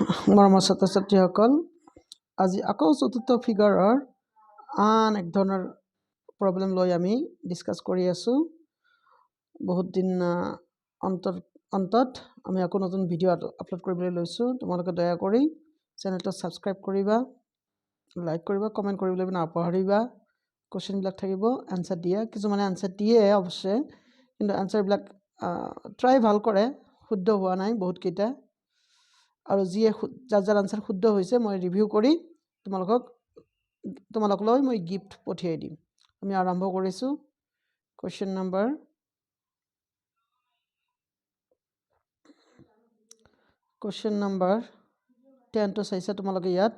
মৰমৰ ছাত্ৰ-ছাত্ৰীসকল, আজি আকৌ চতুৰ্থ ফিগাৰৰ আন এক ধৰণৰ প্ৰব্লেম লৈ আমি ডিছকাছ কৰি আছোঁ। বহুত দিন অন্তত আমি আকৌ নতুন ভিডিঅ' আপলোড কৰিবলৈ লৈছোঁ। তোমালোকে দয়া কৰি চেনেলটো ছাবস্ক্ৰাইব কৰিবা, লাইক কৰিবা, কমেণ্ট কৰিবলৈ নাপাহৰিবা। কুৱেশ্যনবিলাক থাকিব, এনচাৰ দিয়া। কিছুমানে এনচাৰ দিয়ে অৱশ্যে, কিন্তু এনচাৰবিলাক ট্ৰাই ভাল কৰে, শুদ্ধ হোৱা নাই বহুতকেইটা। আৰু যিয়ে যাৰ আনচাৰ শুদ্ধ হৈছে মই ৰিভিউ কৰি তোমালোকলৈ মই গিফ্ট পঠিয়াই দিম। আমি আৰম্ভ কৰিছোঁ। কুৱেশ্যন নম্বৰ কুৱেশ্যন নম্বৰ 10টো চাইছা তোমালোকে। ইয়াত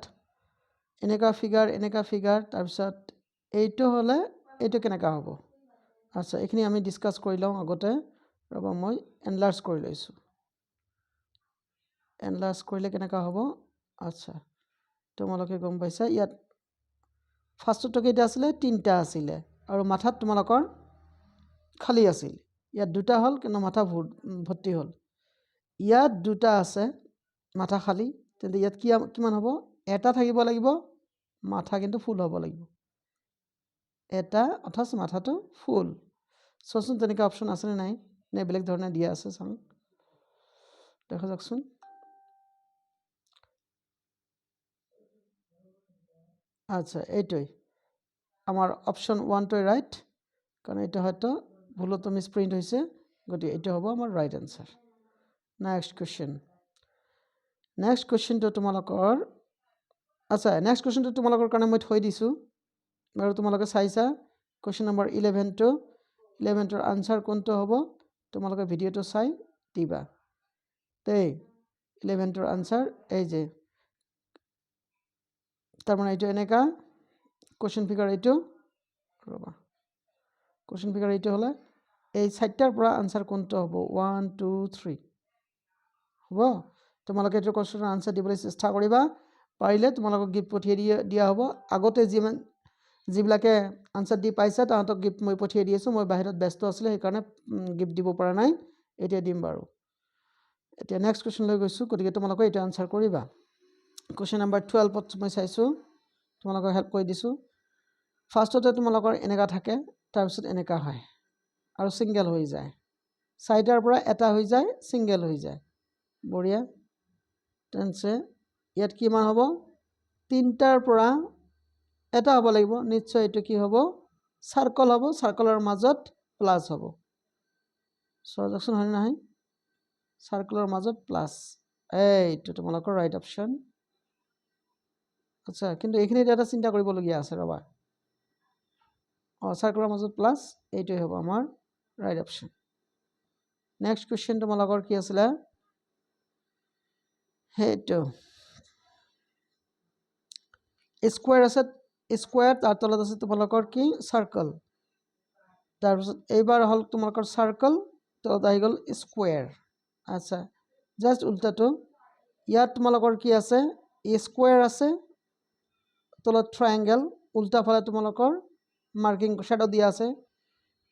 এনেকুৱা ফিগাৰ, তাৰপিছত এইটো হ'লে এইটো কেনেকুৱা হ'ব? আচ্ছা, এইখিনি আমি ডিছকাছ কৰি লওঁ আগতে। ৰ'বা, মই এনলাৰ্জ কৰি লৈছোঁ। এনলাৰ্জ কৰিলে কেনেকুৱা হ'ব? আচ্ছা, তোমালোকে গম পাইছা। ইয়াত ফাৰ্ষ্টটো কেইটা আছিলে? 3টা আছিলে, আৰু মাথাত তোমালোকৰ খালী আছিল। ইয়াত 2টা হ'ল, কিন্তু মাথা ভৰ্তি হ'ল। ইয়াত 2টা আছে, মাথা খালী। তেন্তে ইয়াত কিমান হ'ব? এটা থাকিব লাগিব, মাথা কিন্তু ফুল হ'ব লাগিব। এটা অৰ্থাৎ মাথাটো ফুল। চোৱাচোন তেনেকুৱা অপশ্যন আছেনে নাই, নে বেলেগ ধৰণে দিয়া আছে? চাওঁ, দেখা যাওকচোন। আচ্ছা, এইটোৱেই আমাৰ অপশ্যন 1টোৱে ৰাইট, কাৰণ এইটো হয়তো ভুলতো মিছপ্ৰিণ্ট হৈছে, গতিকে এইটো হ'ব আমাৰ ৰাইট এনচাৰ। নেক্সট কুৱেশ্যনটো তোমালোকৰ, আচ্ছা, নেক্সট কুৱেশ্যনটো তোমালোকৰ কাৰণে মই থৈ দিছোঁ বাৰু। তোমালোকে চাইছা কুৱেশ্যন নম্বৰ 11টোৰ আনচাৰ কোনটো হ'ব? তোমালোকে ভিডিঅ'টো চাই দিবা দেই। 11টোৰ আনচাৰ এই যে, তাৰমানে এইটো এনেকুৱা কুৱেশ্যন ফিগাৰ। এইটো ৰ'বা, কুৱেশ্যন ফিগাৰ এইটো হ'লে এই 4টাৰ পৰা আনচাৰ কোনটো হ'ব? 1 2 3 হ'ব। তোমালোকে এইটো কুৱেশ্যনৰ আনচাৰ দিবলৈ চেষ্টা কৰিবা। পাৰিলে তোমালোকক গিফ্ট পঠিয়াই দিয়া হ'ব। আগতে যিবিলাকে আনচাৰ দি পাইছে তাহাঁতক গিফ্ট মই পঠিয়াই দি আছোঁ। মই বাহিৰত ব্যস্ত আছিলোঁ, সেইকাৰণে গিফ্ট দিব পৰা নাই। এতিয়া দিম বাৰু। এতিয়া নেক্সট কুৱেশ্যনলৈ গৈছোঁ, গতিকে তোমালোকে এইটো আনচাৰ কৰিবা। কুৱেশ্যন নম্বৰ 12ত মই চাইছোঁ, তোমালোকক হেল্প কৰি দিছোঁ। ফাৰ্ষ্টতে তোমালোকৰ এনেকুৱা থাকে, তাৰপিছত এনেকুৱা হয় আৰু ছিংগেল হৈ যায়। 4টাৰ পৰা এটা হৈ যায়, ছিংগেল হৈ যায়। বঢ়িয়া। তেন্তে ইয়াত কিমান হ'ব? 3টাৰ পৰা এটা হ'ব লাগিব। নিশ্চয় এইটো কি হ'ব? চাৰ্কল হ'ব। চাৰ্কলৰ মাজত প্লাছ হ'ব। চোৱা যাওকচোন, হয় নহয়? চাৰ্কলৰ মাজত প্লাছ, এইটো তোমালোকৰ ৰাইট অপশ্যন। আচ্ছা, কিন্তু এইখিনিত এটা চিন্তা কৰিবলগীয়া আছে, ৰ'বা। চাৰ্কলৰ মাজত প্লাছ, এইটোৱে হ'ব আমাৰ ৰাইট অপশ্যন। নেক্সট কুৱেশ্যন তোমালোকৰ কি আছিলে? সেইটো স্কুৱেৰ আছে, স্কুৱেৰ, তাৰ তলত আছে তোমালোকৰ কি? চাৰ্কল। তাৰপিছত এইবাৰ হ'ল তোমালোকৰ চাৰ্কল, তলত আহি গ'ল স্কুৱেৰ। আচ্ছা, জাষ্ট উল্টাটো। ইয়াত তোমালোকৰ কি আছে? স্কুৱেৰ আছে, তলত ট্ৰায়েংগেল, উল্টা ফালে তোমালোকৰ মাৰ্কিং শ্বেডো দিয়া আছে।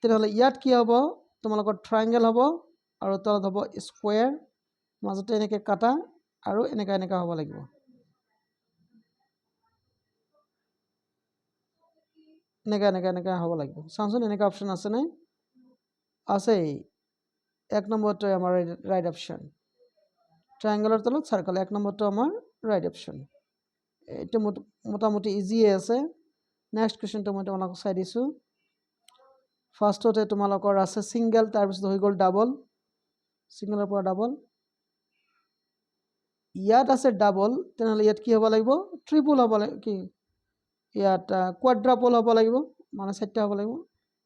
তেনেহ'লে ইয়াত কি হ'ব? তোমালোকৰ ট্ৰায়েংগেল হ'ব, আৰু তলত হ'ব স্কুৱেৰ, মাজতে এনেকৈ কাটা, আৰু এনেকুৱা হ'ব লাগিব। এনেকুৱা হ'ব লাগিব। চাওঁচোন, এনেকুৱা অপশ্যন আছে নাই? আছেই। 1 নম্বৰটোৱে আমাৰ ৰাইট অপশ্যন। ট্ৰায়েংগেলৰ তলত চাৰ্কল, 1 নম্বৰটো আমাৰ ৰাইট অপশ্যন। এইটো মোটামুটি ইজিয়ে আছে। নেক্সট কুৱেশ্যনটো মই তোমালোকক চাই দিছোঁ। ফাৰ্ষ্টতে তোমালোকৰ আছে ছিংগেল, তাৰপিছত হৈ গ'ল ডাবল, ছিংগেলৰ পৰা ডাবল। ইয়াত আছে ডাবল, তেনেহ'লে ইয়াত কি হ'ব লাগিব? ট্ৰিপল হ'ব লাগিব। কি ইয়াত কোৱাড্ৰাপল হ'ব লাগিব, মানে 4টা হ'ব লাগিব।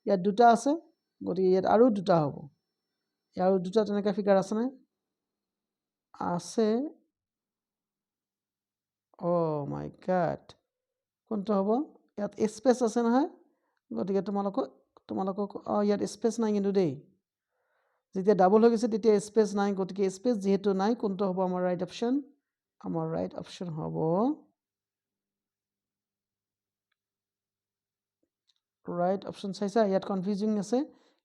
ইয়াত 2টা আছে, গতিকে ইয়াত আৰু 2টা হ'ব। আৰু 2টা তেনেকৈ ফিগাৰ আছেনে? আছে। অ' মাই গড, কোনটো হ'ব? ইয়াত স্পেচ আছে নহয়, গতিকে তোমালোকক ইয়াত স্পেচ নাই কিন্তু দেই। যেতিয়া ডাবল হৈ গৈছে তেতিয়া স্পেচ নাই, গতিকে স্পেচ যিহেতু নাই, কোনটো হ'ব আমাৰ ৰাইট অপশ্যন? আমাৰ ৰাইট অপশ্যন হ'ব ৰাইট অপশ্যন। চাইছা, ইয়াত কনফিউজিং আছে,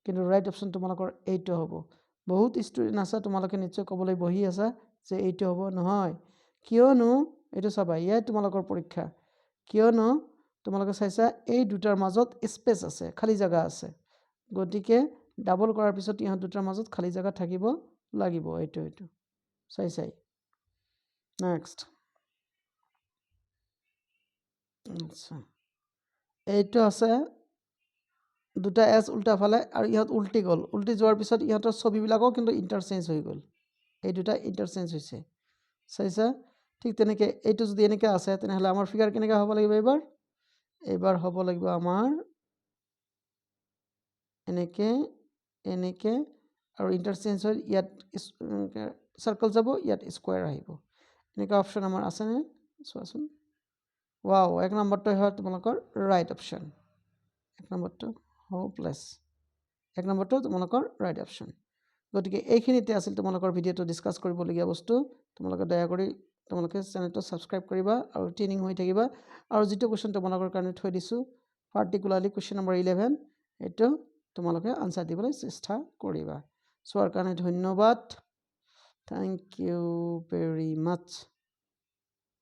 কিন্তু ৰাইট অপশ্যন তোমালোকৰ এইটো হ'ব। বহুত ষ্টুডেণ্ট আছে, তোমালোকে নিশ্চয় ক'বলৈ বহি আছা যে এইটো হ'ব। নহয়, কিয়নো এইটো চাবা ইয়াত তোমালোকৰ পৰীক্ষা কিয়নো তোমালোকে চাইছা এই দুটাৰ মাজত স্পেচ আছে খালী জাগা আছে গতিকে ডাবল কৰাৰ পিছত ইহঁত দুটাৰ মাজত খালী জাগা থাকিব লাগিব এইটো চাই নেক্সট আচ্ছা এইটো আছে দুটা এছ উল্টা ফালে আৰু ইহঁত উল্টি গ'ল উল্টি যোৱাৰ পিছত ইহঁতৰ ছবিবিলাকো কিন্তু ইণ্টাৰচেঞ্জ হৈ গ'ল এই দুটা ইণ্টাৰচেঞ্জ হৈছে চাইছা ঠিক তেনেকৈ এইটো যদি এনেকৈ আছে তেনেহ'লে আমাৰ ফিগাৰ কেনেকৈ হ'ব লাগিব এইবাৰ হ'ব লাগিব আমাৰ এনেকৈ আৰু ইণ্টাৰচেঞ্জ হৈ ইয়াত চাৰ্কল যাব ইয়াত স্কুৱাৰ আহিব এনেকুৱা অপশ্যন আমাৰ আছেনে চোৱাচোন ৱাও 1 নম্বৰটো হয় তোমালোকৰ ৰাইট অপশ্যন 1 নম্বৰটো হোপলেছ 1 নম্বৰটো তোমালোকৰ ৰাইট অপশ্যন গতিকে এইখিনিতে আছিল তোমালোকৰ ভিডিঅ'টো ডিছকাছ কৰিবলগীয়া বস্তু তোমালোকে দয়া কৰি তোমালোকে চেনেলটো ছাবস্ক্ৰাইব কৰিবা আৰু ট্ৰেইনিং হৈ থাকিবা আৰু যিটো কুৱেশ্যন তোমালোকৰ কাৰণে থৈ দিছোঁ পাৰ্টিকুলাৰলি কুৱেশ্যন নম্বৰ 11 এইটো তোমালোকে আনচাৰ দিবলৈ চেষ্টা কৰিবা চোৱাৰ কাৰণে ধন্যবাদ থেংক ইউ ভেৰি মাছ